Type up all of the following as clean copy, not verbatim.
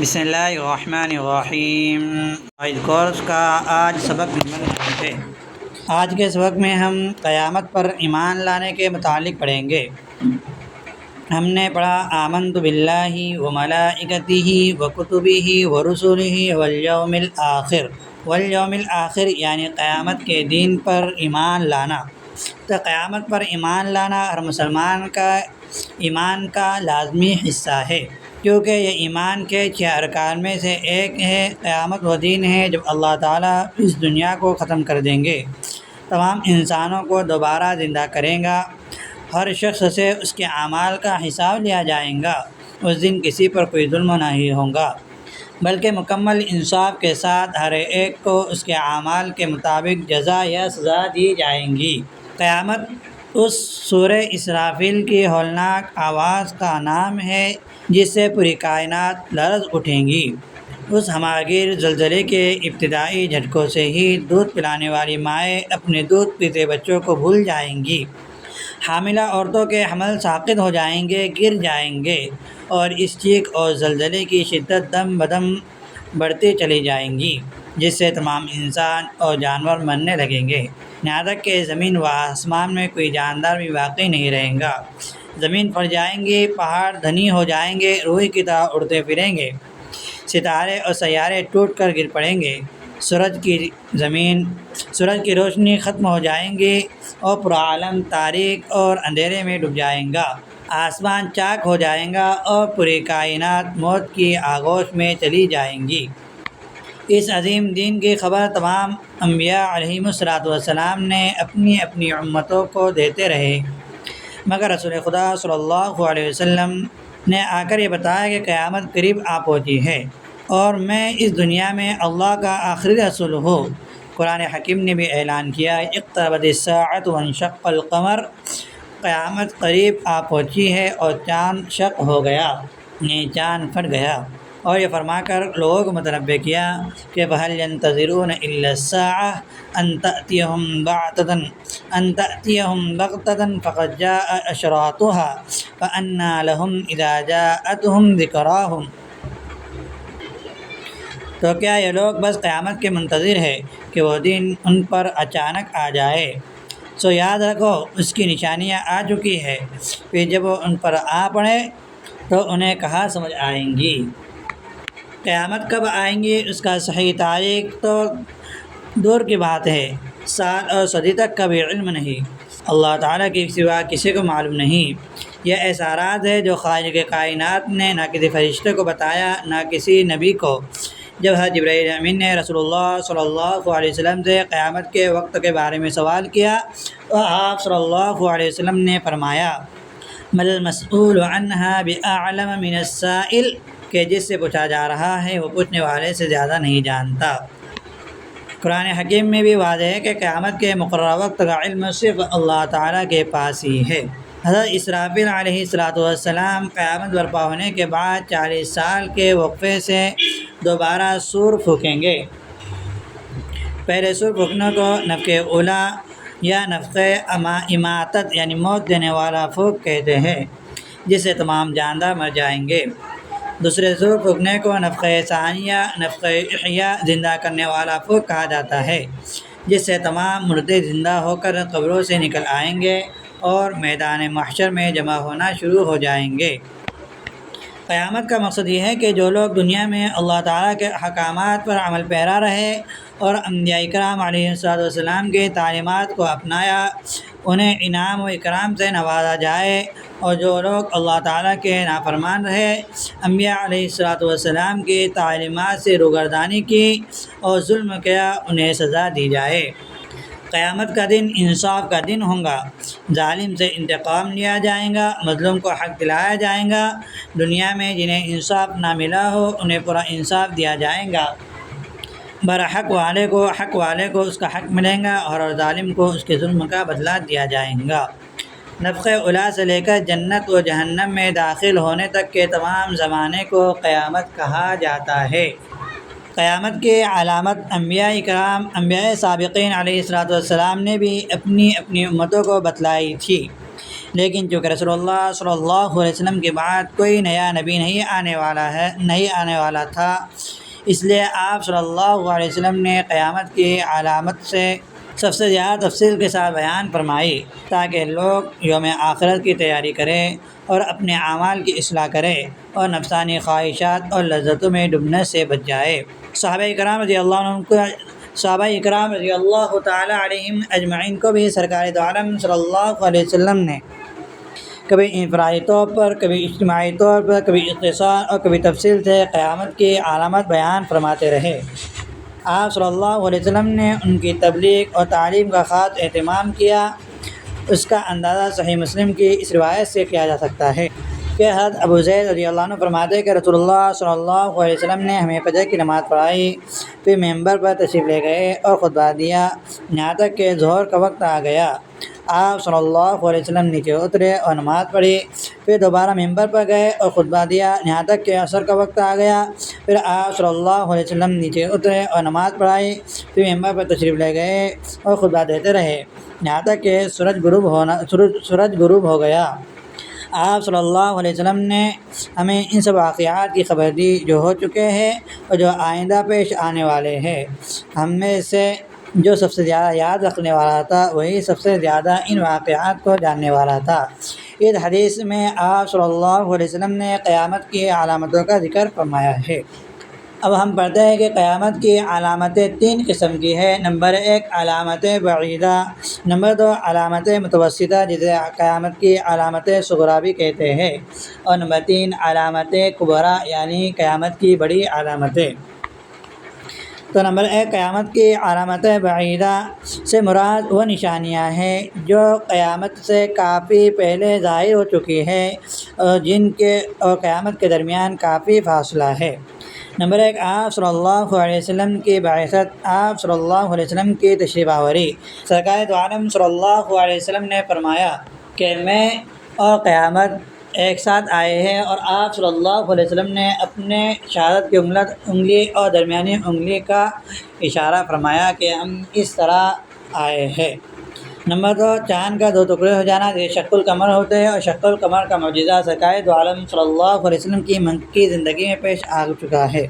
بسم اللہ الرحمن الرحیم۔ کورس کا آج سبق نمبر 9 ہے۔ آج کے سبق میں ہم قیامت پر ایمان لانے کے متعلق پڑھیں گے۔ ہم نے پڑھا آمنت باللہ و ملائکتہ و کتبہ و رسلہ والیوم الآخر۔ والیوم الآخر یعنی قیامت کے دن پر ایمان لانا۔ تو قیامت پر ایمان لانا ہر مسلمان کا ایمان کا لازمی حصہ ہے، کیونکہ یہ ایمان کے 6 ارکان میں سے ایک ہے۔ قیامت وہ دن ہے جب اللہ تعالیٰ اس دنیا کو ختم کر دیں گے، تمام انسانوں کو دوبارہ زندہ کریں گا، ہر شخص سے اس کے اعمال کا حساب لیا جائے گا۔ اس دن کسی پر کوئی ظلم نہیں ہوگا، بلکہ مکمل انصاف کے ساتھ ہر ایک کو اس کے اعمال کے مطابق جزا یا سزا دی جائیں گی۔ قیامت اس سورہ اسرافیل کی ہولناک آواز کا نام ہے جس سے پوری کائنات لرز اٹھیں گی۔ اس ہماگیر زلزلے کے ابتدائی جھٹکوں سے ہی دودھ پلانے والی مائیں اپنے دودھ پیتے بچوں کو بھول جائیں گی۔ حاملہ عورتوں کے حمل ساقط ہو جائیں گے، گر جائیں گے، اور اس چیخ اور زلزلے کی شدت دم بدم بڑھتی چلی جائیں گی، جس سے تمام انسان اور جانور مرنے لگیں گے، یہاں تک کہ زمین و آسمان میں کوئی جاندار بھی باقی نہیں رہے گا۔ زمین پھٹ جائیں گی، پہاڑ دھنی ہو جائیں گے، روئی کی طرح اڑتے پھریں گے، ستارے اور سیارے ٹوٹ کر گر پڑیں گے، سورج کی روشنی ختم ہو جائیں گی اور پورا عالم تاریک اور اندھیرے میں ڈوب جائے گا، آسمان چاک ہو جائے گا اور پوری کائنات موت کی آغوش میں چلی جائیں گی۔ اس عظیم دین کی خبر تمام انبیاء علیہم السلام نے اپنی اپنی امتوں کو دیتے رہے، مگر رسول خدا صلی اللہ علیہ وسلم نے آ کر یہ بتایا کہ قیامت قریب آ پہنچی ہے اور میں اس دنیا میں اللہ کا آخری رسول ہوں۔ قرآن حکیم نے بھی اعلان کیا، اقتربت الساعۃ وانشق القمر، قیامت قریب آ پہنچی ہے اور چاند شق ہو گیا، یعنی چاند پھٹ گیا، اور یہ فرما کر لوگوں کو متنبہ کیا کہ فَهَلْ يَنتَظِرُونَ إِلَّا السَّاعَةَ أَن تَأْتِيَهُمْ بَغْتَةً فَقَدْ جَاءَ أَشْرَاطُهَا فَأَنَّىٰ لَهُمْ إِذَا جَاءَتْهُمْ ذِكْرَاهُمْ۔ تو کیا یہ لوگ بس قیامت کے منتظر ہے کہ وہ دن ان پر اچانک آ جائے؟ سو یاد رکھو اس کی نشانیاں آ چکی ہے، پھر جب وہ ان پر آ پڑے تو انہیں کہاں سمجھ آئیں گی۔ قیامت کب آئیں گی اس کا صحیح تاریخ تو دور کی بات ہے، سال اور صدی تک کا بھی علم نہیں، اللہ تعالیٰ کے سوا کسی کو معلوم نہیں۔ یہ ایسا راز ہے جو خالق کائنات نے نہ کسی فرشتے کو بتایا نہ کسی نبی کو۔ جب حضرت جبرائیل امین نے رسول اللہ صلی اللہ علیہ وسلم سے قیامت کے وقت کے بارے میں سوال کیا تو آپ صلی اللہ علیہ وسلم نے فرمایا، مَا الْمَسْئُولُ عَنْهَا بِأَعْلَمَ مِنَ السَّائِلِ، کہ جس سے پوچھا جا رہا ہے وہ پوچھنے والے سے زیادہ نہیں جانتا۔ قرآن حکیم میں بھی واضح ہے کہ قیامت کے مقررہ وقت کا علم صرف اللہ تعالیٰ کے پاس ہی ہے۔ حضرت اسرافیل علیہ السلام قیامت برپا ہونے کے بعد 40 سال کے وقفے سے دوبارہ سور پھونکیں گے۔ پہلے سور پھونکنے کو نفخہ اولیٰ یا نفخہ اماتت یعنی موت دینے والا پھونک کہتے ہیں، جس سے تمام جاندار مر جائیں گے۔ دوسرے سور پھونکنے کو نفخہ ثانیہ نفخہ احیاء زندہ کرنے والا پھونک کہا جاتا ہے، جس سے تمام مردے زندہ ہو کر قبروں سے نکل آئیں گے اور میدان محشر میں جمع ہونا شروع ہو جائیں گے۔ قیامت کا مقصد یہ ہے کہ جو لوگ دنیا میں اللہ تعالیٰ کے احکامات پر عمل پیرا رہے اور انبیاء کرام علیہ السلام کی تعلیمات کو اپنایا، انہیں انعام و اکرام سے نوازا جائے، اور جو لوگ اللہ تعالیٰ کے نافرمان رہے، انبیاء علیہ السلام کی تعلیمات سے روگردانی کی اور ظلم کیا، انہیں سزا دی جائے۔ قیامت کا دن انصاف کا دن ہوگا، ظالم سے انتقام لیا جائے گا، مظلوم کو حق دلایا جائے گا، دنیا میں جنہیں انصاف نہ ملا ہو انہیں پورا انصاف دیا جائے گا، برحق حق والے کو اس کا حق ملے گا اور ظالم کو اس کے ظلم کا بدلہ دیا جائے گا۔ نفخہ اولیٰ سے لے کر جنت و جہنم میں داخل ہونے تک کے تمام زمانے کو قیامت کہا جاتا ہے۔ قیامت کی علامت انبیاء کرام، انبیاء سابقین علیہ السلام نے بھی اپنی اپنی امتوں کو بتلائی تھی۔ لیکن چونکہ رسول اللہ صلی اللہ علیہ وسلم کے بعد کوئی نیا نبی نہیں آنے والا تھا، اس لیے آپ صلی اللہ علیہ وسلم نے قیامت کی علامت سے سب سے زیادہ تفصیل کے ساتھ بیان فرمائی، تاکہ لوگ یوم آخرت کی تیاری کریں اور اپنے اعمال کی اصلاح کریں اور نفسانی خواہشات اور لذتوں میں ڈوبنے سے بچ جائے۔ صحابہ اکرام رضی اللہ تعالیٰ علیہم اجمعین کو بھی سرکار دو عالم صلی اللہ علیہ وسلم نے کبھی انفرادی طور پر، کبھی اجتماعی طور پر، کبھی اختصار اور کبھی تفصیل سے قیامت کی علامت بیان فرماتے رہے۔ آپ صلی اللہ علیہ وسلم نے ان کی تبلیغ اور تعلیم کا خاص اہتمام کیا۔ اس کا اندازہ صحیح مسلم کی اس روایت سے کیا جا سکتا ہے کہ حضرت ابو زید رضی اللہ عنہ فرماتے ہیں کہ رسول اللہ صلی اللہ علیہ وسلم نے ہمیں فجر کی نماز پڑھائی، پھر ممبر پر تشریف لے گئے اور خطبہ دیا یہاں تک کہ ظہر کا وقت آ گیا۔ آپ صلی اللہ علیہ وسلم نیچے اترے اور نماز پڑھی، پھر دوبارہ ممبر پر گئے اور خطبہ دیا یہاں تک کہ عصر کا وقت آ گیا۔ پھر آپ صلی اللہ علیہ وسلم نیچے اترے اور نماز پڑھائی، پھر ممبر پر تشریف لے گئے اور خطبہ دیتے رہے یہاں تک کہ سورج غروب ہو گیا۔ آپ صلی اللہ علیہ وسلم نے ہمیں ان سب واقعات کی خبر دی جو ہو چکے ہیں اور جو آئندہ پیش آنے والے ہیں۔ ہم میں سے جو سب سے زیادہ یاد رکھنے والا تھا وہی سب سے زیادہ ان واقعات کو جاننے والا تھا۔ اس حدیث میں آپ صلی اللہ علیہ وسلم نے قیامت کی علامتوں کا ذکر فرمایا ہے۔ اب ہم پڑھتے ہیں کہ قیامت کی علامتیں 3 قسم کی ہیں۔ نمبر 1 علامت بعیدہ، نمبر 2 علامت متوسطہ جسے قیامت کی علامت صغریٰ بھی کہتے ہیں، اور نمبر 3 علامت کبریٰ یعنی قیامت کی بڑی علامتیں۔ تو نمبر 1 قیامت کی علامت بعیدہ سے مراد وہ نشانیاں ہیں جو قیامت سے کافی پہلے ظاہر ہو چکی ہیں اور جن کے اور قیامت کے درمیان کافی فاصلہ ہے۔ نمبر 1 آپ صلی اللہ علیہ وسلم کی بعثت، آپ صلی اللہ علیہ وسلم کی تشریف آوری۔ سرکار دو عالم صلی اللہ علیہ وسلم نے فرمایا کہ میں اور قیامت ایک ساتھ آئے ہیں، اور آپ صلی اللہ علیہ وسلم نے اپنے شہادت کی انگلی اور درمیانی انگلی کا اشارہ فرمایا کہ ہم اس طرح آئے ہیں۔ نمبر 2 چاند کا 2 ٹکڑے ہو جانا جسے شق القمر ہوتے ہیں، اور شق القمر کا معجزہ سرکار دو عالم صلی اللہ علیہ وسلم کی مکی زندگی میں پیش آ چکا ہے۔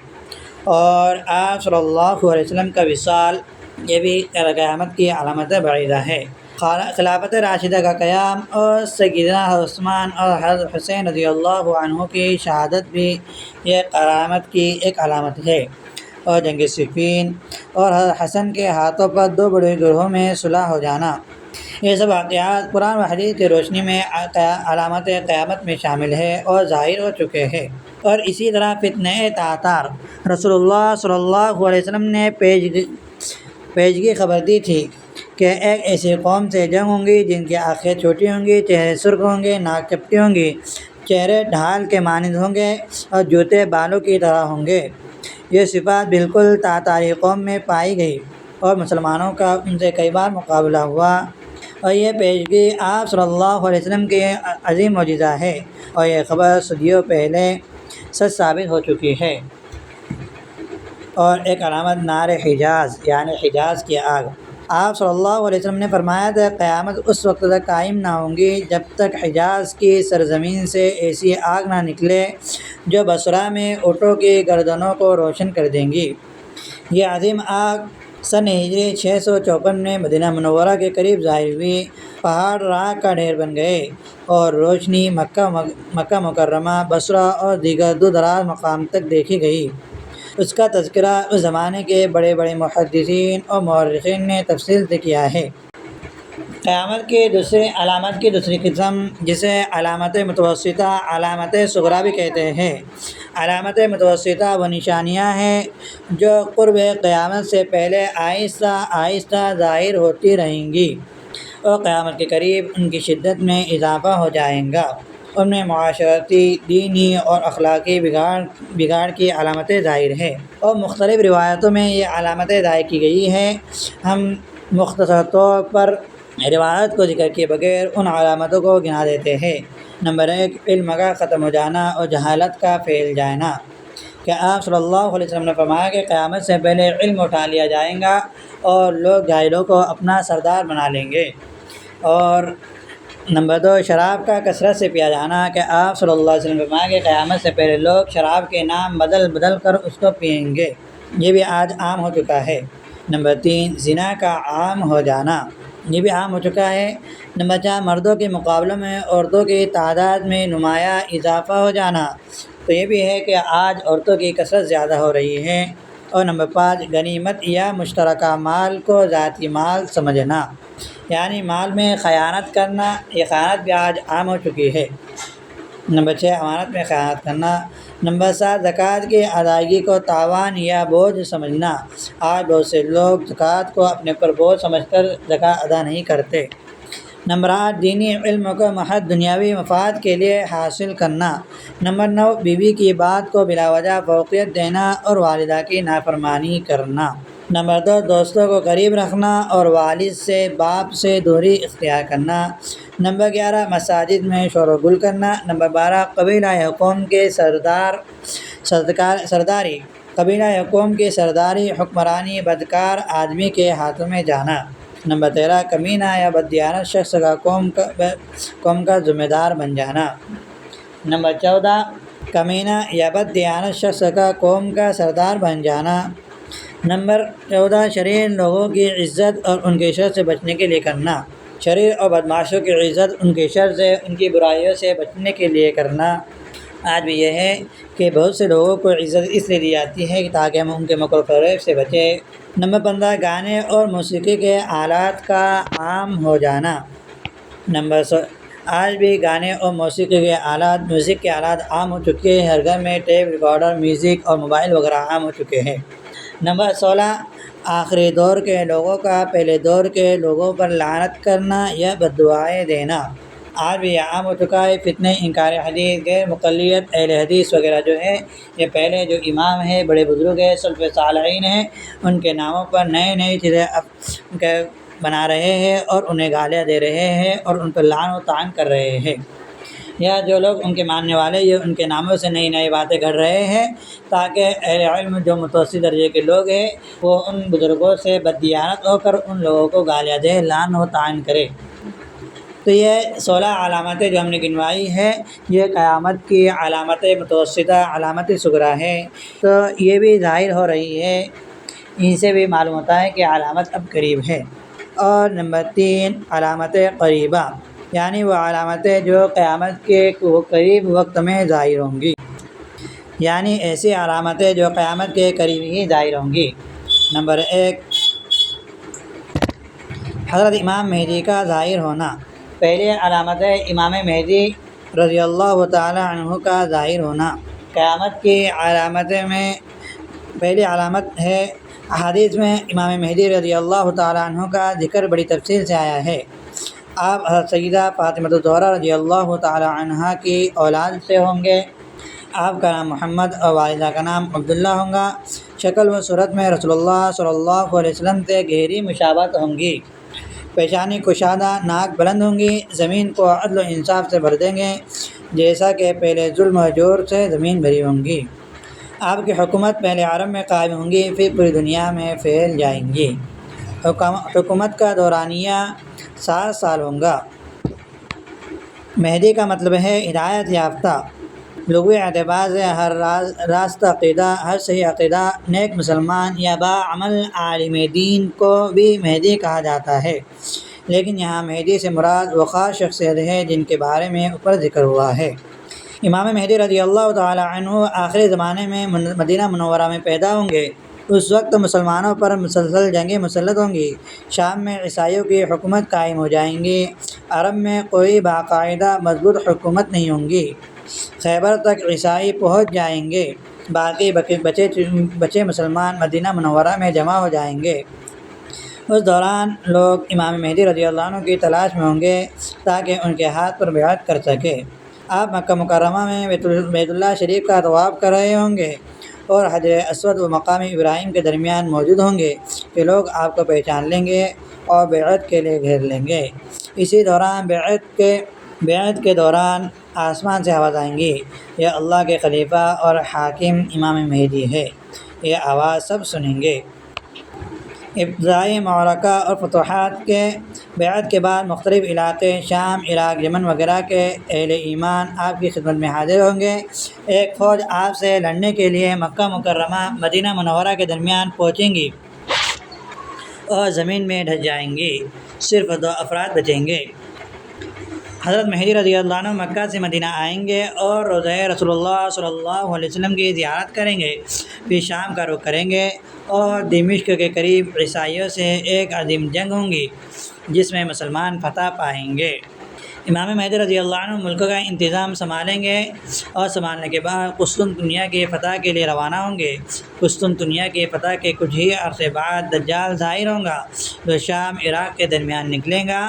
اور آپ صلی اللہ علیہ وسلم کا وصال، یہ بھی قیامت کی علامت بعیدہ ہے۔ خلافت راشدہ کا قیام اور سیدنا عثمان اور حضرت حسین رضی اللہ عنہ کی شہادت بھی یہ قیامت کی ایک علامت ہے، اور جنگ صفین اور حضرت حسن کے ہاتھوں پر 2 بڑے گروہوں میں صلح ہو جانا، یہ سب واقعات قرآن و حدیث کی روشنی میں علامت قیامت میں شامل ہے اور ظاہر ہو چکے ہیں۔ اور اسی طرح فتنہ تاتار، رسول اللہ صلی اللہ علیہ وسلم نے پیشگی خبر دی تھی کہ ایک ایسی قوم سے جنگ ہوں گی جن کی آنکھیں چھوٹی ہوں گی، چہرے سرخ ہوں گے، ناک چپٹی ہوں گی، چہرے ڈھال کے مانند ہوں گے اور جوتے بالوں کی طرح ہوں گے۔ یہ صفات بالکل تاتاری قوم میں پائی گئی اور مسلمانوں کا ان سے کئی بار مقابلہ ہوا، اور یہ پیشگی آپ صلی اللہ علیہ وسلم کی عظیم معجزہ ہے، اور یہ خبر صدیوں پہلے سچ ثابت ہو چکی ہے۔ اور ایک علامت نار حجاز یعنی حجاز کی آگ، آپ صلی اللہ علیہ وسلم نے فرمایا تھا قیامت اس وقت تک قائم نہ ہوں گی جب تک حجاز کی سرزمین سے ایسی آگ نہ نکلے جو بصرہ میں اونٹوں کی گردنوں کو روشن کر دیں گی۔ یہ عظیم آگ سن ہجری 654 میں مدینہ منورہ کے قریب ظاہر ہوئی، پہاڑ راکھ کا ڈھیر بن گئے اور روشنی مکہ مکرمہ، بصرہ اور دیگر دور دراز مقام تک دیکھی گئی۔ اس کا تذکرہ اس زمانے کے بڑے بڑے محدثین اور مورخین نے تفصیل سے کیا ہے۔ قیامت کی علامت کی دوسری قسم جسے علامت متوسطہ، علامت صغریٰ بھی کہتے ہیں۔ علامت متوسطہ وہ نشانیاں ہیں جو قرب قیامت سے پہلے آہستہ آہستہ ظاہر ہوتی رہیں گی اور قیامت کے قریب ان کی شدت میں اضافہ ہو جائے گا۔ ان میں معاشرتی، دینی اور اخلاقی بگاڑ کی علامتیں ظاہر ہیں، اور مختلف روایتوں میں یہ علامتیں ظاہر کی گئی ہیں۔ ہم مختصر طور پر روایت کو ذکر کیے بغیر ان علامتوں کو گنا دیتے ہیں۔ نمبر 1 علم کا ختم ہو جانا اور جہالت کا پھیل جانا، کہ آپ صلی اللہ علیہ وسلم نے فرمایا کہ قیامت سے پہلے علم اٹھا لیا جائے گا اور لوگ جاہلوں کو اپنا سردار بنا لیں گے، اور نمبر 2، شراب کا کثرت سے پیا جانا، کہ آپ صلی اللہ علیہ وسلم فرمایا کہ قیامت سے پہلے لوگ شراب کے نام بدل بدل کر اس کو پئیں گے، یہ بھی آج عام ہو چکا ہے۔ نمبر 3، زنا کا عام ہو جانا، یہ بھی عام ہو چکا ہے۔ نمبر 4، مردوں کے مقابلوں میں عورتوں کی تعداد میں نمایاں اضافہ ہو جانا، تو یہ بھی ہے کہ آج عورتوں کی کثرت زیادہ ہو رہی ہے۔ اور نمبر 5، غنیمت یا مشترکہ مال کو ذاتی مال سمجھنا، یعنی مال میں خیانت کرنا، یہ خیانت بھی آج عام ہو چکی ہے۔ نمبر 6، امانت میں خیانت کرنا۔ نمبر 7، زکوٰۃ کی ادائیگی کو تاوان یا بوجھ سمجھنا، آج بہت سے لوگ زکوٰۃ کو اپنے پر بوجھ سمجھ کر زکوٰۃ ادا نہیں کرتے۔ نمبر 8، دینی علم کو محض دنیاوی مفاد کے لیے حاصل کرنا۔ نمبر 9، بیوی کی بات کو بلا وجہ فوقیت دینا اور والدہ کی نافرمانی کرنا۔ نمبر 2، دوستوں کو قریب رکھنا اور والد سے باپ سے دوری اختیار کرنا۔ نمبر 11، مساجد میں شور و گل کرنا۔ نمبر 12، قبیلہ قوم کے سرداری قبیلہ قوم کی سرداری حکمرانی بدکار آدمی کے ہاتھوں میں جانا۔ نمبر 13، کمینہ یا بددیانت شخص کا قوم کا ذمہ دار بن جانا۔ نمبر 14، کمینہ یا بددیانت شخص کا قوم کا سردار بن جانا۔ نمبر 14، شریر لوگوں کی عزت اور ان کے شر سے بچنے کے لیے کرنا، شریر اور بدمعاشوں کی عزت ان کے شر سے، ان کی برائیوں سے بچنے کے لیے کرنا۔ آج بھی یہ ہے کہ بہت سے لوگوں کو عزت اس لیے دی جاتی ہے کہ تاکہ ہم ان کے مکر و فریب سے بچیں۔ نمبر 15، گانے اور موسیقی کے آلات کا عام ہو جانا۔ آج بھی گانے اور موسیقی کے آلات، میوزک کے آلات عام ہو چکے ہیں، ہر گھر میں ٹیپ ریکارڈر، میوزک اور موبائل وغیرہ عام ہو چکے ہیں۔ نمبر 16، آخری دور کے لوگوں کا پہلے دور کے لوگوں پر لعنت کرنا یا بددعائیں دینا، آج بھی یہ عام ہو چکا ہے۔ فتنہ، انکار حدیث، غیر مقلد اہل حدیث وغیرہ جو ہے، یہ پہلے جو امام ہیں، بڑے بزرگ ہیں، سلف صالحین ہیں، ان کے ناموں پر نئی نئی چیزیں بنا رہے ہیں اور انہیں گالیاں دے رہے ہیں اور ان پر لعن و طعن کر رہے ہیں، یا جو لوگ ان کے ماننے والے یہ ان کے ناموں سے نئی نئی باتیں کر رہے ہیں تاکہ اہل علم جو متوسط درجے کے لوگ ہیں وہ ان بزرگوں سے بددیانت ہو کر ان لوگوں کو گالیاں دے، لعن و طعن کرے۔ تو یہ 16 علامتیں جو ہم نے گنوائی ہے، یہ قیامت کی علامت متوسطہ، علامت صغریٰ ہے، تو یہ بھی ظاہر ہو رہی ہے، ان سے بھی معلوم ہوتا ہے کہ علامت اب قریب ہے۔ اور نمبر 3، علامت قریبہ، یعنی وہ علامتیں جو قیامت کے قریب وقت میں ظاہر ہوں گی، یعنی ایسی علامتیں جو قیامت کے قریب ہی ظاہر ہوں گی۔ نمبر 1، حضرت امام مہدی کا ظاہر ہونا۔ پہلی علامت ہے امام مہدی رضی اللہ تعالی عنہ کا ظاہر ہونا۔ قیامت کی علامتیں میں پہلی علامت ہے، احادیث میں امام مہدی رضی اللہ تعالی عنہ کا ذکر بڑی تفصیل سے آیا ہے۔ آپ حضرت سیدہ فاطمہ الزہرا رضی اللہ تعالی عنہ کی اولاد سے ہوں گے۔ آپ کا نام محمد اور والدہ کا نام عبداللہ ہوں گا۔ شکل و صورت میں رسول اللہ صلی اللہ علیہ وسلم سے گہری مشابہت ہوں گی۔ پیشانی کشادہ، ناک بلند ہوں گی، زمین کو عدل و انصاف سے بھر دیں گے جیسا کہ پہلے ظلم و جور سے زمین بھری ہوں گی۔ آپ کی حکومت پہلے عرب میں قائم ہوں گی، پھر پوری دنیا میں پھیل جائیں گی۔ حکومت کا دورانیہ 7 سال ہوں گا۔ مہدی کا مطلب ہے ہدایت یافتہ۔ لغوی اعتبار سے ہر راست عقیدہ، ہر صحیح عقیدہ، نیک مسلمان یا باعمل عالم دین کو بھی مہدی کہا جاتا ہے، لیکن یہاں مہدی سے مراد وہ خاص شخصیت ہے جن کے بارے میں اوپر ذکر ہوا ہے۔ امام مہدی رضی اللہ تعالی عنہ آخری زمانے میں مدینہ منورہ میں پیدا ہوں گے۔ اس وقت مسلمانوں پر مسلسل جنگیں مسلط ہوں گی۔ شام میں عیسائیوں کی حکومت قائم ہو جائیں گی۔ عرب میں کوئی باقاعدہ مضبوط حکومت نہیں ہوں گی۔ خیبر تک عیسائی پہنچ جائیں گے، باقی بچے مسلمان مدینہ منورہ میں جمع ہو جائیں گے۔ اس دوران لوگ امام مہدی رضی اللہ عنہ کی تلاش میں ہوں گے تاکہ ان کے ہاتھ پر بیعت کر سکے۔ آپ مکہ مکرمہ میں بیت اللہ شریف کا طواف کر رہے ہوں گے اور حجر اسود و مقام ابراہیم کے درمیان موجود ہوں گے کہ لوگ آپ کو پہچان لیں گے اور بیعت کے لیے گھیر لیں گے۔ اسی دوران بیعت کے دوران آسمان سے آواز آئیں گی، یہ اللہ کے خلیفہ اور حاکم امام مہدی ہے، یہ آواز سب سنیں گے۔ ابتدائی معرکہ اور فتوحات کے بیعت کے بعد مختلف علاقے شام، عراق، یمن وغیرہ کے اہل ایمان آپ کی خدمت میں حاضر ہوں گے۔ ایک فوج آپ سے لڑنے کے لیے مکہ مکرمہ مدینہ منورہ کے درمیان پہنچیں گی اور زمین میں ڈھس جائیں گی، صرف 2 افراد بچیں گے۔ حضرت مہدی رضی اللہ عنہ مکہ سے مدینہ آئیں گے اور روضہ رسول اللہ صلی اللہ علیہ وسلم کی زیارت کریں گے، پھر شام کا رخ کریں گے اور دمشق کے قریب عیسائیوں سے ایک عظیم جنگ ہوں گی جس میں مسلمان فتح پائیں گے۔ امام مہدی رضی اللہ عنہ ملک کا انتظام سنبھالیں گے اور سنبھالنے کے بعد قسطنطنیہ کی فتح کے لیے روانہ ہوں گے۔ قسطنطنیہ کی فتح کے کچھ ہی عرصے بعد دجال ظاہر ہوگا جو شام عراق کے درمیان نکلے گا۔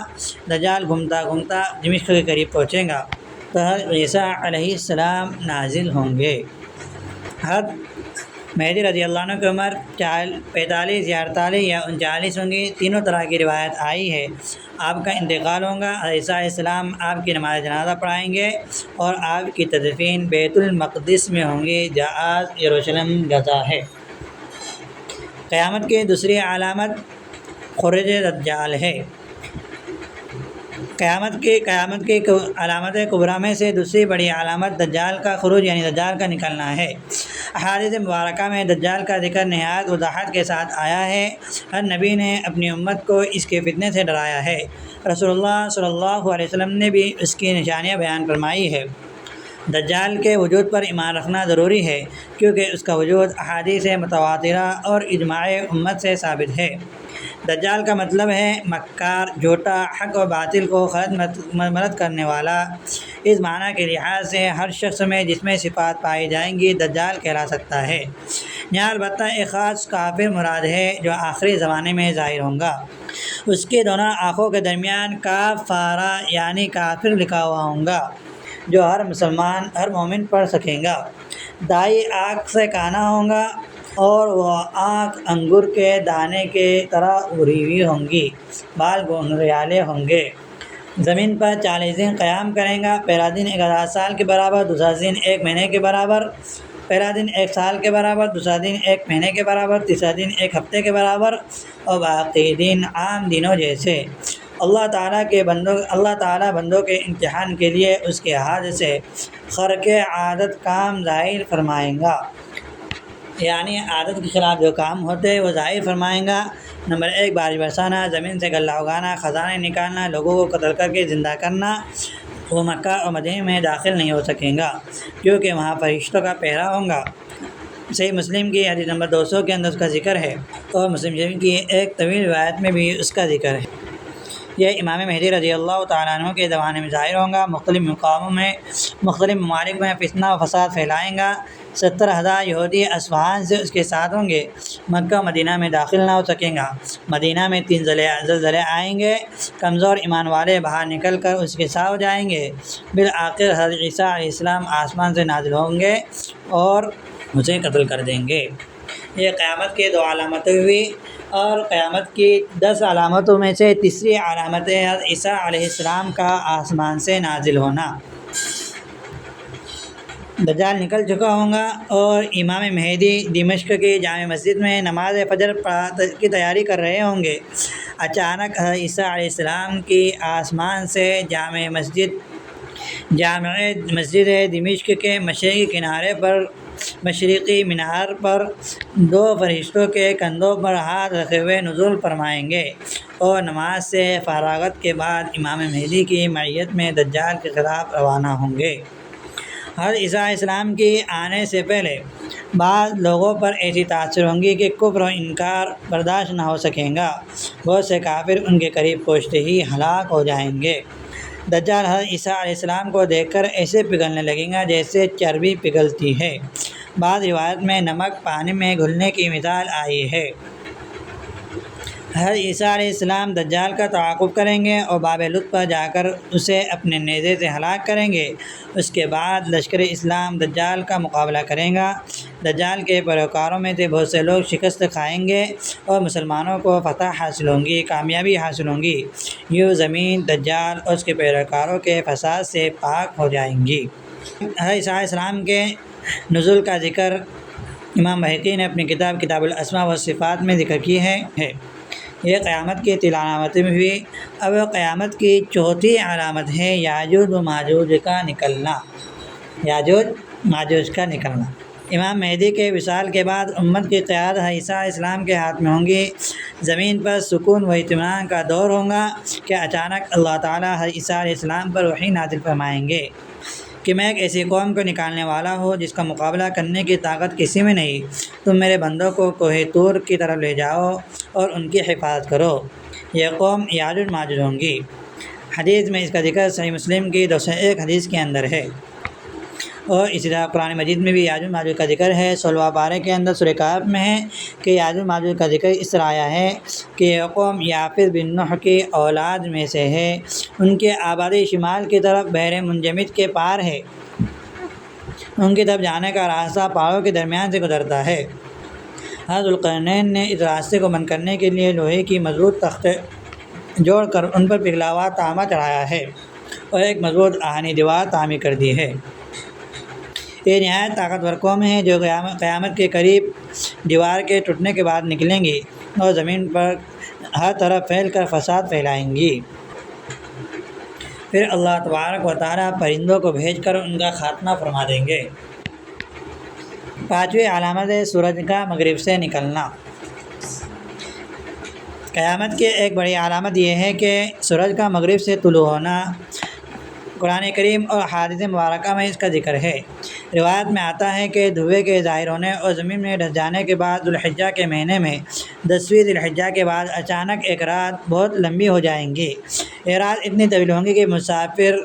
دجال گھومتا گھومتا دمشق کے قریب پہنچے گا تو حضرت عیسیٰ علیہ السلام نازل ہوں گے۔ حضرت مہدی رضی اللہ عنہ کی عمر 45 یا 48 یا 39 ہوں گی، تینوں طرح کی روایت آئی ہے۔ آپ کا انتقال ہوگا، عیسیٰ علیہ السلام آپ کی نماز جنازہ پڑھائیں گے اور آپ کی تدفین بیت المقدس میں ہوں گی جہاں آج یروشلم غزہ ہے۔ قیامت کی دوسری علامت خروج دجال ہے۔ قیامت کی علامت کبریٰ میں سے دوسری بڑی علامت دجال کا خروج یعنی دجال کا نکلنا ہے۔ احادیث مبارکہ میں دجال کا ذکر نہایت وضاحت کے ساتھ آیا ہے۔ ہر نبی نے اپنی امت کو اس کے فتنے سے ڈرایا ہے۔ رسول اللہ صلی اللہ علیہ وسلم نے بھی اس کی نشانیاں بیان فرمائی ہے۔ دجال کے وجود پر ایمان رکھنا ضروری ہے کیونکہ اس کا وجود احادیث متواترہ اور اجماع امت سے ثابت ہے۔ دجال کا مطلب ہے مکار، جھوٹا، حق و باطل کو خلط ملط کرنے والا۔ اس معنی کے لحاظ سے ہر شخص میں جس میں صفات پائی جائیں گی دجال کہلا سکتا ہے۔ یہاں البتہ ایک خاص کافر مراد ہے جو آخری زمانے میں ظاہر ہوگا۔ اس کی دونوں آنکھوں کے درمیان کافارہ یعنی کافر لکھا ہوا ہوگا جو ہر مومن پڑھ سکے گا۔ دائیں آنکھ سے کانا ہوگا اور وہ آنکھ انگور کے دانے کے طرح ابھری ہوئی ہوں گی، بال گھنگریالے ہوں گے۔ زمین پر 40 دن قیام کریں گا، پہلا دن 1000 سال کے برابر، دوسرا دن 1 مہینے کے برابر، پہلا دن 1 سال کے برابر، دوسرا دن 1 مہینے کے برابر، تیسرا دن 1 ہفتے کے برابر اور باقی دن عام دنوں جیسے۔ اللہ تعالیٰ بندوں کے امتحان کے لیے اس کے ہاتھ سے خرق عادت کام ظاہر فرمائیں گا، یعنی عادت کے خلاف جو کام ہوتے ہیں وہ ظاہر فرمائیں گا۔ نمبر 1 بارش برسانا، زمین سے غلہ اگانا، خزانے نکالنا، لوگوں کو قتل کر کے زندہ کرنا۔ وہ مکہ اور مدینہ میں داخل نہیں ہو سکیں گا کیونکہ وہاں فرشتوں کا پہرا ہوگا۔ صحیح مسلم کی حدیث نمبر 200 کے اندر اس کا ذکر ہے اور مسلم شریف کی ایک طویل روایت میں بھی اس کا ذکر ہے۔ یہ امام مہدی رضی اللہ تعالیٰ عنہ کے زمانے میں ظاہر ہوگا، مختلف مقاموں میں مختلف ممالک میں فتنہ و فساد پھیلائیں گا۔ 70,000 یہودی اصفہان سے اس کے ساتھ ہوں گے، مکہ مدینہ میں داخل نہ ہو سکیں گا۔ مدینہ میں 3 زلزلے آئیں گے، کمزور ایمان والے باہر نکل کر اس کے ساتھ ہو جائیں گے۔ بالآخر حضرت عیسیٰ علیہ السلام آسمان سے نازل ہوں گے اور اسے قتل کر دیں گے۔ یہ قیامت کی 2 علامتیں ہوئی اور قیامت کی 10 علامتوں میں سے تیسری علامت ہے حضرت عیسیٰ علیہ السلام کا آسمان سے نازل ہونا۔ دجال نکل چکا ہوگا اور امام مہدی دمشق کی جامع مسجد میں نماز فجر کی تیاری کر رہے ہوں گے۔ اچانک حضرت عیسیٰ علیہ السلام کی آسمان سے جامع مسجد دمشق کے مشرقی مینار پر 2 فرشتوں کے کندھوں پر ہاتھ رکھے ہوئے نزول فرمائیں گے اور نماز سے فراغت کے بعد امام مہدی کی معیت میں دجال کے خلاف روانہ ہوں گے۔ حضرت عیسیٰ علیہ السلام کے آنے سے پہلے بعض لوگوں پر ایسی تاثر ہوں گی کہ کفر و انکار برداشت نہ ہو سکیں گا، بہت سے کافر ان کے قریب پہنچتے ہی ہلاک ہو جائیں گے۔ دجال حضرت عیسیٰ علیہ السلام کو دیکھ کر ایسے پگھلنے لگے گا جیسے چربی پگھلتی ہے۔ بعض روایت میں نمک پانی میں گھلنے کی مثال آئی ہے۔ حضرت عیسیٰ علیہ السلام دجال کا تعاقب کریں گے اور باب لطف پر جا کر اسے اپنے نیزے سے ہلاک کریں گے۔ اس کے بعد لشکر اسلام دجال کا مقابلہ کرے گا۔ دجال کے پیروکاروں میں سے بہت سے لوگ شکست کھائیں گے اور مسلمانوں کو فتح حاصل ہوں گی، کامیابی حاصل ہوں گی۔ یوں زمین دجال اور اس کے پیروکاروں کے فساد سے پاک ہو جائیں گی۔ حضرت عیسیٰ علیہ السلام کے نزول کا ذکر امام بہقی نے اپنی کتاب الاسماء و صفات میں ذکر کی ہے۔ یہ قیامت کی 3 علامتیں بھی ہوئی۔ اب قیامت کی 4تھی علامت ہے یاجوج و ماجوج کا نکلنا، یاجوج ماجوج کا نکلنا۔ امام مہدی کے وصال کے بعد امت کی قیادت عیسیٰ علیہ السلام کے ہاتھ میں ہوں گی۔ زمین پر سکون و اطمینان کا دور ہوگا کہ اچانک اللہ تعالیٰ عیسیٰ علیہ السلام پر وحی نازل فرمائیں گے کہ میں ایک ایسی قوم کو نکالنے والا ہوں جس کا مقابلہ کرنے کی طاقت کسی میں نہیں۔ تم میرے بندوں کو کوہ طور کی طرف لے جاؤ اور ان کی حفاظت کرو۔ یہ قوم یاجوج ماجوج ہوں گی۔ حدیث میں اس کا ذکر صحیح مسلم کی 201 حدیث کے اندر ہے، اور اسی طرح قرآن مجید میں بھی یاجوج ماجوج کا ذکر ہے۔ 16واں پارے کے اندر سورہ کہف میں ہے کہ یاجوج ماجوج کا ذکر اس طرح آیا ہے کہ یہ قوم یافث بن نوح کی اولاد میں سے ہے، ان کی آبادی شمال کی طرف بحر منجمد کے پار ہے، ان کی طرف جانے کا راستہ پہاڑوں کے درمیان سے گزرتا ہے۔ حضرت ذوالقرنین نے اس راستے کو بند کرنے کے لیے لوہے کی مضبوط تختے جوڑ کر ان پر پگھلا ہوا تانبا چڑھایا ہے اور ایک مضبوط آہنی دیوار تعمیر کر دی ہے۔ یہ نہایت طاقتور قوم ہے جو قیامت کے قریب دیوار کے ٹوٹنے کے بعد نکلیں گی اور زمین پر ہر طرف پھیل کر فساد پھیلائیں گی۔ پھر اللہ تبارک و تعالیٰ پرندوں کو بھیج کر ان کا خاتمہ فرما دیں گے۔ 5ویں علامت ہے سورج کا مغرب سے نکلنا۔ قیامت کی ایک بڑی علامت یہ ہے کہ سورج کا مغرب سے طلوع ہونا۔ قرآن کریم اور احادیث مبارکہ میں اس کا ذکر ہے۔ روایت میں آتا ہے کہ دھویں کے ظاہر ہونے اور زمین میں ڈھس جانے کے بعد ذوالحجہ کے مہینے میں 10ویں ذی الحجہ کے بعد اچانک ایک رات بہت لمبی ہو جائیں گی۔ یہ رات اتنی طویل ہوں گی کہ مسافر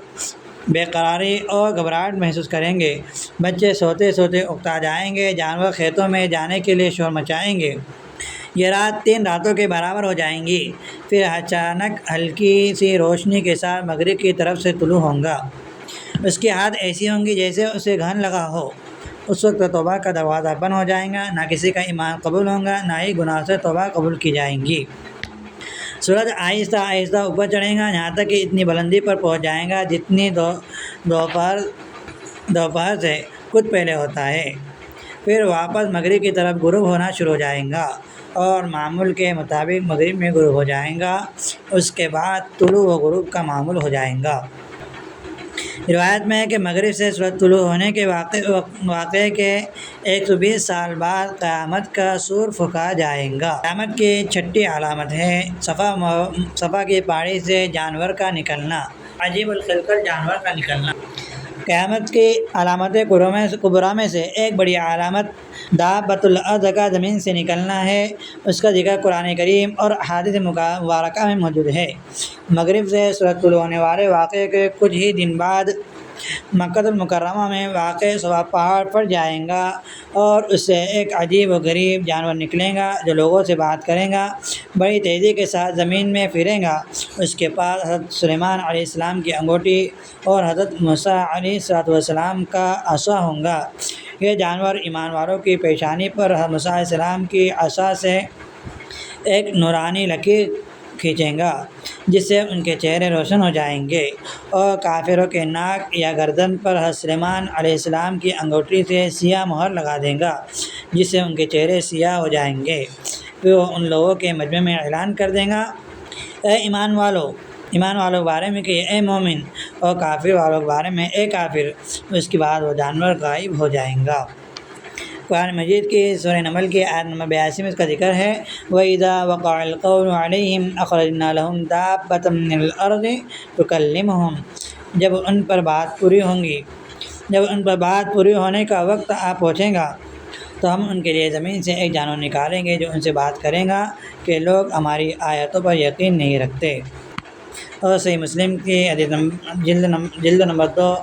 بے قراری اور گھبراہٹ محسوس کریں گے، بچے سوتے سوتے اکتا جائیں گے، جانور کھیتوں میں جانے کے لیے شور مچائیں گے۔ یہ رات 3 راتوں کے برابر ہو جائیں گی، پھر اچانک ہلکی سی روشنی کے ساتھ مغرب کی طرف سے طلوع ہوگا۔ اس کی حالت ایسی ہوں گی جیسے اسے گھن لگا ہو۔ اس وقت توبہ کا دروازہ بند ہو جائے گا، نہ کسی کا ایمان قبول ہوگا، نہ ہی گناہ سے توبہ قبول کی جائیں گی۔ سورج آہستہ آہستہ اوپر چڑھے گا یہاں تک کہ اتنی بلندی پر پہنچ جائے گا جتنی دوپہر سے کچھ پہلے ہوتا ہے، پھر واپس مغرب کی طرف غروب ہونا شروع ہو جائے گا اور معمول کے مطابق مغرب میں غروب ہو جائے گا۔ اس کے بعد طلوع و غروب کا معمول ہو جائے گا۔ روایت میں ہے کہ مغرب سے سورج طلوع ہونے کے واقعے کے 120 سال بعد قیامت کا سور پھونکا جائے گا۔ قیامت کی 6ٹھی علامت ہے صفا کی پہاڑی سے جانور کا نکلنا، عجیب الخلقت جانور کا نکلنا۔ قیامت کی علامت کبریٰ میں سے ایک بڑی علامت دابۃ الارض کا زمین سے نکلنا ہے۔ اس کا ذکر قرآن کریم اور احادیث مبارکہ میں موجود ہے۔ مغرب سے سورج طلوع ہونے والے واقعے کے کچھ ہی دن بعد مکہ المکرمہ میں واقع صفا پہاڑ پھٹ جائے گا اور اس سے ایک عجیب و غریب جانور نکلے گا جو لوگوں سے بات کرے گا، بڑی تیزی کے ساتھ زمین میں پھرے گا۔ اس کے پاس حضرت سلیمان علیہ السلام کی انگوٹھی اور حضرت موسیٰ علیہ السلام کا عصا ہوگا۔ یہ جانور ایمان والوں کی پیشانی پر حضرت موسیٰ علیہ السلام کی عصا سے ایک نورانی لکیر کھینچے گا جس سے ان کے چہرے روشن ہو جائیں گے، اور کافروں کے ناک یا گردن پر حضرت سلیمان علیہ السلام کی انگوٹھی سے سیاہ مہر لگا دے گا جس سے ان کے چہرے سیاہ ہو جائیں گے۔ پھر وہ ان لوگوں کے مجمع میں اعلان کر دے گا، اے ایمان والوں کے بارے میں کہ اے مومن، اور کافر والوں کے بارے میں اے کافر۔ اس کے بعد وہ جانور غائب ہو جائیں گا۔ قرآن مجید کی سورہ نمل کی آیت نمبر 82 میں اس کا ذکر ہے، وَإِذَا وَقَعَ الْقَوْلُ عَلَيْهِمْ أَخْرَجْنَا لَهُمْ دَابَّةً مِّنَ الْأَرْضِ تُكَلِّمُهُمْ۔ جب ان پر بات پوری ہونے کا وقت آ پہنچے گا تو ہم ان کے لیے زمین سے ایک جانور نکالیں گے جو ان سے بات کرے گا کہ لوگ ہماری آیتوں پر یقین نہیں رکھتے۔ اور صحیح مسلم کی جلد نمبر 2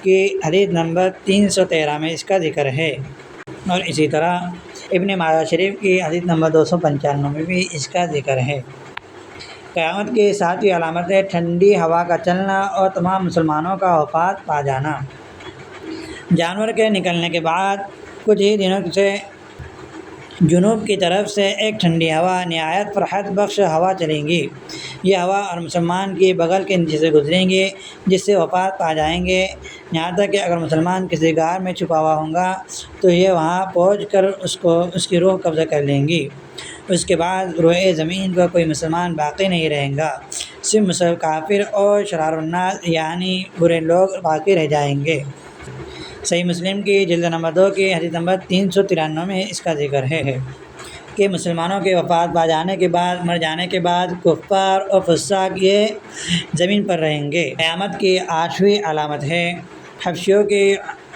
کی حدیث نمبر 313 میں اس کا ذکر ہے، اور اسی طرح ابن ماجہ شریف کی حدیث نمبر 295 میں بھی اس کا ذکر ہے۔ قیامت کی 7ویں علامت ہے ٹھنڈی ہوا کا چلنا اور تمام مسلمانوں کا وفات پا جانا۔ جانور کے نکلنے کے بعد کچھ ہی دنوں سے جنوب کی طرف سے ایک ٹھنڈی ہوا نہایت فرحت بخش ہوا چلیں گی۔ یہ ہوا اور مسلمان کی بغل کے نیچے سے گزریں گی، جس سے وفات پا جائیں گے، یہاں تک کہ اگر مسلمان کسی غار میں چھپا ہوا ہوگا تو یہ وہاں پہنچ کر اس کی روح قبضہ کر لیں گی۔ اس کے بعد روئے زمین پر کوئی مسلمان باقی نہیں رہیں گا، صرف کافر اور شرار الناس یعنی برے لوگ باقی رہ جائیں گے۔ صحیح مسلم کی جلد نمبر 2 کی حدیث نمبر 393 میں اس کا ذکر ہے کہ مسلمانوں کے وفات پا جانے کے بعد، مر جانے کے بعد کفار اور فساق یہ زمین پر رہیں گے۔ قیامت کی 8ویں علامت ہے حبشیوں کی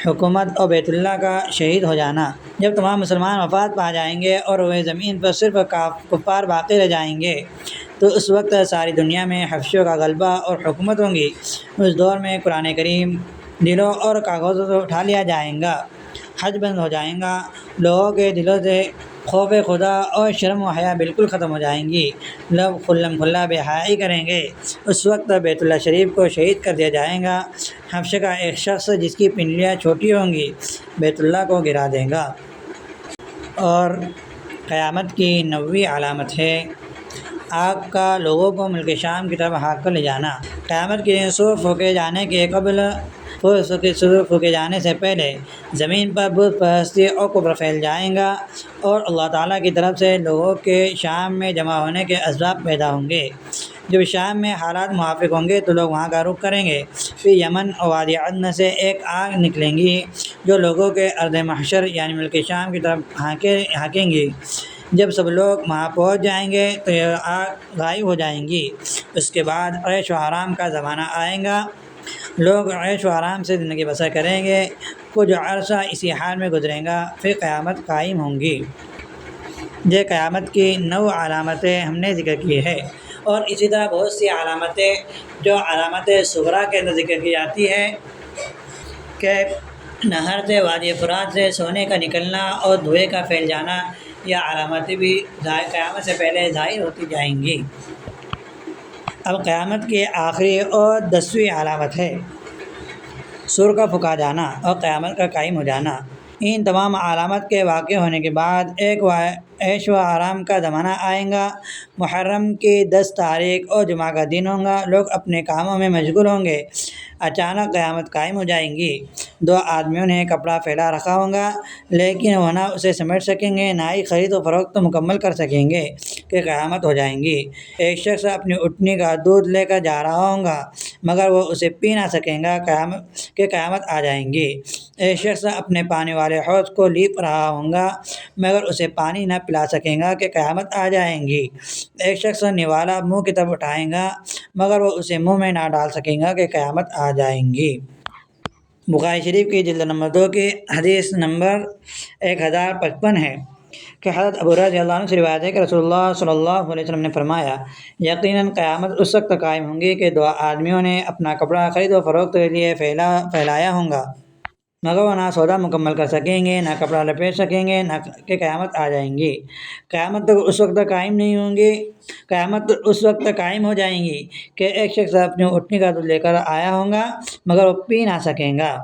حکومت اور بیت اللہ کا شہید ہو جانا۔ جب تمام مسلمان وفات پا جائیں گے اور وہ زمین پر صرف کفار باقی رہ جائیں گے تو اس وقت ساری دنیا میں حبشیوں کا غلبہ اور حکومت ہوں گی۔ اس دور میں قرآن کریم دلوں اور کاغذوں سے اٹھا لیا جائے گا، حج بند ہو جائے گا، لوگوں کے دلوں سے خوف خدا اور شرم و حیا بالکل ختم ہو جائیں گی، لوگ کھلم کھلا بے حیائی کریں گے۔ اس وقت بیت اللہ شریف کو شہید کر دیا جائے گا۔ حبشہ کا ایک شخص جس کی پنڈلیاں چھوٹی ہوں گی بیت اللہ کو گرا دے گا۔ اور قیامت کی 9ویں علامت ہے آگ کا لوگوں کو ملک شام کی طرف ہانک کر لے جانا۔ قیامت کے دن سور پھونکے جانے سے پہلے زمین پر بت پرستی اور کفر پھیل جائیں گا اور اللہ تعالیٰ کی طرف سے لوگوں کے شام میں جمع ہونے کے اسباب پیدا ہوں گے۔ جب شام میں حالات موافق ہوں گے تو لوگ وہاں کا رخ کریں گے۔ پھر یمن اور وادی عدن سے ایک آگ نکلیں گی جو لوگوں کے ارض محشر یعنی ملک شام کی طرف ہانکیں گی۔ جب سب لوگ وہاں پہنچ جائیں گے تو یہ آگ غائب ہو جائیں گی۔ اس کے بعد عیش و آرام کا زمانہ آئے گا، لوگ عیش و آرام سے زندگی بسر کریں گے، کچھ عرصہ اسی حال میں گزرے گا، پھر قیامت قائم ہوں گی۔ یہ قیامت کی 9 علامتیں ہم نے ذکر کی ہے، اور اسی طرح بہت سی علامتیں جو علامت صغریٰ کے اندر ذکر کی جاتی ہے کہ نہر سے وادی فرات سے سونے کا نکلنا اور دھوئے کا پھیل جانا، یہ علامتیں بھی قیامت سے پہلے ظاہر ہوتی جائیں گی۔ اب قیامت کی آخری اور 10ویں علامت ہے سور کا پھونکا جانا اور قیامت کا قائم ہو جانا۔ ان تمام علامت کے واقع ہونے کے بعد ایک عیش و آرام کا زمانہ آئے گا۔ محرم کی 10 تاریخ اور جمعہ کا دن ہوگا، لوگ اپنے کاموں میں مشغول ہوں گے۔ اچانک قیامت قائم ہو جائیں گی۔ 2 آدمیوں نے کپڑا پھیلا رکھا ہوگا لیکن وہ نہ اسے سمیٹ سکیں گے نہ ہی خرید و فروخت مکمل کر سکیں گے کہ قیامت ہو جائیں گی۔ ایک شخص اپنی اونٹنی کا دودھ لے کر جا رہا ہوگا مگر وہ اسے پی نہ سکے گا کہ قیامت آ جائیں گی۔ ایک شخص اپنے پانی والے حوض کو لیپ رہا ہوگا مگر اسے پانی نہ پلا سکے گا کہ قیامت آ جائیں گی۔ ایک شخص نوالا منہ کی طرف اٹھائے گا مگر وہ اسے منہ میں نہ ڈال سکے گا کہ قیامت آ جائیں گی۔ بخاری شریف کی جلد نمبر 2 کی حدیث نمبر 1055 ہے کہ حضرت ابو رضی اللہ عنہ سے روایت ہے کہ رسول اللہ صلی اللہ علیہ وسلم نے فرمایا، یقیناً قیامت اس وقت قائم ہوں گی کہ 2 آدمیوں نے اپنا کپڑا خرید و فروخت کے لیے پھیلایا ہوگا مگر وہ نہ سودا مکمل کر سکیں گے نہ کپڑا لپیٹ سکیں گے نہ کہ قیامت آ جائیں گی۔ قیامت اس وقت قائم نہیں ہوں گی، قیامت اس وقت قائم ہو جائیں گی کہ ایک شخص اپنی اونٹنی کا دودھ لے کر آیا ہوگا مگر وہ پی نہ سکے گا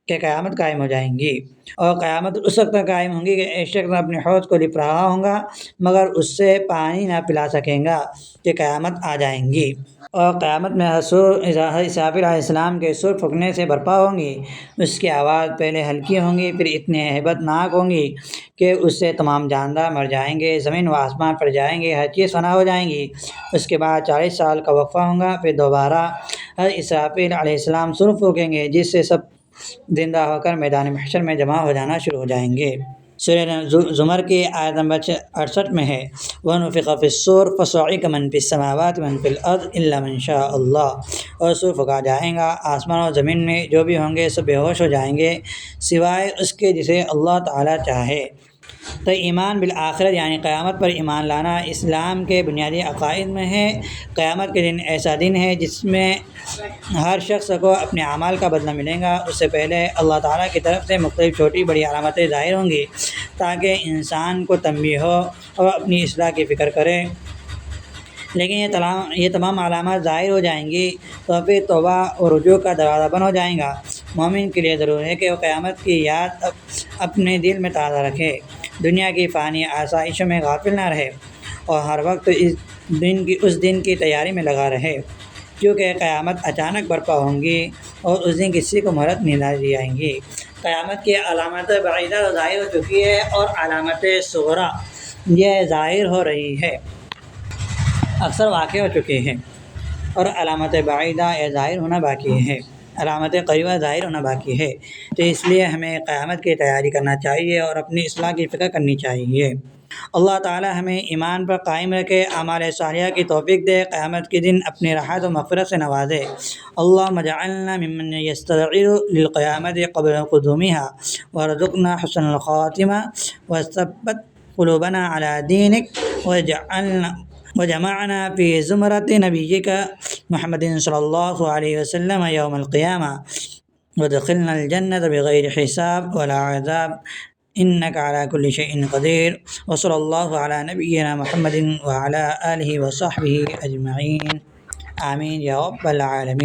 کہ قیامت قائم ہو جائیں گی۔ اور قیامت اس وقت قائم ہوں گی کہ ایک شخص اپنے حوض کو لپ رہا ہوگا مگر اس سے پانی نہ پلا سکے گا کہ قیامت آ جائیں گی۔ اور قیامت میں اسرافیل علیہ السلام کے سور پھونکنے سے برپا ہوں گی۔ اس کی آواز پہلے ہلکی ہوں گی پھر اتنی ہیبت ناک ہوں گی کہ اس سے تمام جاندار مر جائیں گے، زمین و آسمان پر جائیں گے، ہر چیز فنا ہو جائیں گی۔ اس کے بعد 40 سال کا وقفہ ہوگا، پھر دوبارہ اسرافیل علیہ السلام سور پھونکیں گے جس سے سب زندہ ہو کر میدان محشر میں جمع ہو جانا شروع ہو جائیں گے۔ سورہ زمر کی آیت نمبر 68 میں ہے وَنُفِخَ فِي الصُّورِ فَصَعِقَ مَن فِي السَّمَاوَاتِ وَمَن فِي الْأَرْضِ إِلَّا مَن شَاءَ اللَّهُ۔ اور سور پھونکا جائے گا، آسمان اور زمین میں جو بھی ہوں گے سب بے ہوش ہو جائیں گے سوائے اس کے جسے اللہ تعالیٰ چاہے۔ تو ایمان بالآخرت یعنی قیامت پر ایمان لانا اسلام کے بنیادی عقائد میں ہے۔ قیامت کے دن ایسا دن ہے جس میں ہر شخص کو اپنے اعمال کا بدلہ ملے گا۔ اس سے پہلے اللہ تعالیٰ کی طرف سے مختلف چھوٹی بڑی علامتیں ظاہر ہوں گی تاکہ انسان کو تنبیہ ہو اور اپنی اصلاح کی فکر کرے۔ لیکن یہ تمام علامات ظاہر ہو جائیں گی تو پھر توبہ اور رجوع کا دروازہ بند ہو جائے گا۔ مومن کے لیے ضروری ہے کہ وہ قیامت کی یاد اپنے دل میں تازہ رکھے دنیا کی فانی آسائشوں میں غافل نہ رہے اور ہر وقت اس دن کی تیاری میں لگا رہے، کیونکہ قیامت اچانک برپا ہوں گی اور اس دن کسی کو مہلت نہیں دی جائیں گی۔ قیامت کی علامت بعیدہ ظاہر ہو چکی ہے اور علامت صغریٰ یہ ظاہر ہو رہی ہے، اکثر واقع ہو چکے ہیں، اور علامت بعیدہ یہ ظاہر ہونا باقی ہے، علامت قریبہ ظاہر ہونا باقی ہے۔ تو اس لیے ہمیں قیامت کی تیاری کرنا چاہیے اور اپنی اصلاح کی فکر کرنی چاہیے۔ اللہ تعالی ہمیں ایمان پر قائم رکھے، اعمال صالحہ کی توفیق دے، قیامت کے دن اپنی راحت و مغفرت سے نوازے۔ اللہم اجعلنا ممن یستعد للقیامت قبل قدومها وارزقنا حسن الخاتمہ وثبت قلوبنا علی دینک وجمعنا فی زمرۃ نبیک محمد صلی اللہ علیہ وسلم یوم القیامہ وادخلنا الجنة بغیر حساب ولا عذاب انک علی کل شیء قدیر وصلی اللہ علی نبینا محمد وعلی آلہ وصحبہ اجمعین، آمین یا رب العالمین۔